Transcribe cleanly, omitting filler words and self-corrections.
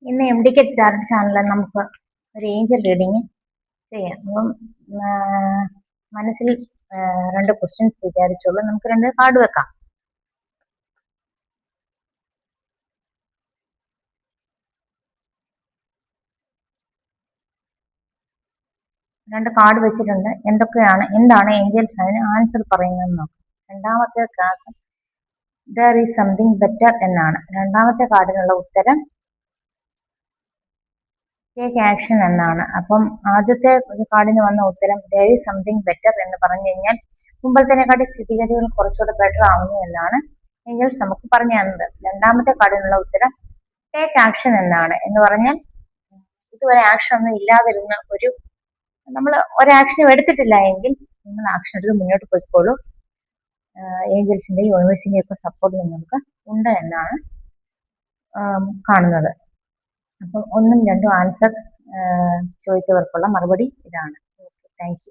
ഇന്ന് M D K tarot ചാനലിൽ നമുക്ക് ഒരു ഏഞ്ചൽ റീഡിങ് ചെയ്യാം. അപ്പം മനസ്സിൽ രണ്ട് ക്വസ്റ്റ്യൻസ് വിചാരിച്ചോളൂ. നമുക്ക് രണ്ട് കാർഡ് വെക്കാം. രണ്ട് കാർഡ് വെച്ചിട്ടുണ്ട്. എന്താണ് ഏഞ്ചൽസ് അതിന് ആൻസർ പറയുന്നത് നോക്കാം. രണ്ടാമത്തെ card there is something better എന്നാണ്. രണ്ടാമത്തെ കാർഡിനുള്ള ഉത്തരം ടേക്ക് ആക്ഷൻ എന്നാണ്. അപ്പം ആദ്യത്തെ ഒരു കാർഡിന് വന്ന ഉത്തരം ദർ ഈസ് സംതിങ് ബെറ്റർ എന്ന് പറഞ്ഞു കഴിഞ്ഞാൽ മുമ്പത്തേനെക്കാട്ടി സ്ഥിതിഗതികൾ കുറച്ചുകൂടെ ബെറ്റർ ആവുന്നു എന്നാണ് ഏഞ്ചൽസ് നമുക്ക് പറഞ്ഞു തന്നത്. രണ്ടാമത്തെ കാർഡിനുള്ള ഉത്തരം ടേക്ക് ആക്ഷൻ എന്നാണ്. എന്ന് പറഞ്ഞാൽ ഇതുവരെ ആക്ഷൻ ഒന്നും ഇല്ലാതിരുന്ന നമ്മൾ ഒരാക്ഷനും എടുത്തിട്ടില്ല എങ്കിൽ നിങ്ങൾ ആക്ഷൻ എടുത്ത് മുന്നോട്ട് പോയിക്കോളൂ. ഏഞ്ചൽസിന്റെയും യൂണിവേഴ്സിന്റെയും ഒക്കെ സപ്പോർട്ട് നിങ്ങൾക്ക് ഉണ്ട് എന്നാണ് കാണുന്നത്. അപ്പം ഒന്നും രണ്ടും ആൻസർ ചോദിച്ചവർക്കുള്ള മറുപടി ഇതാണ്. Thank you.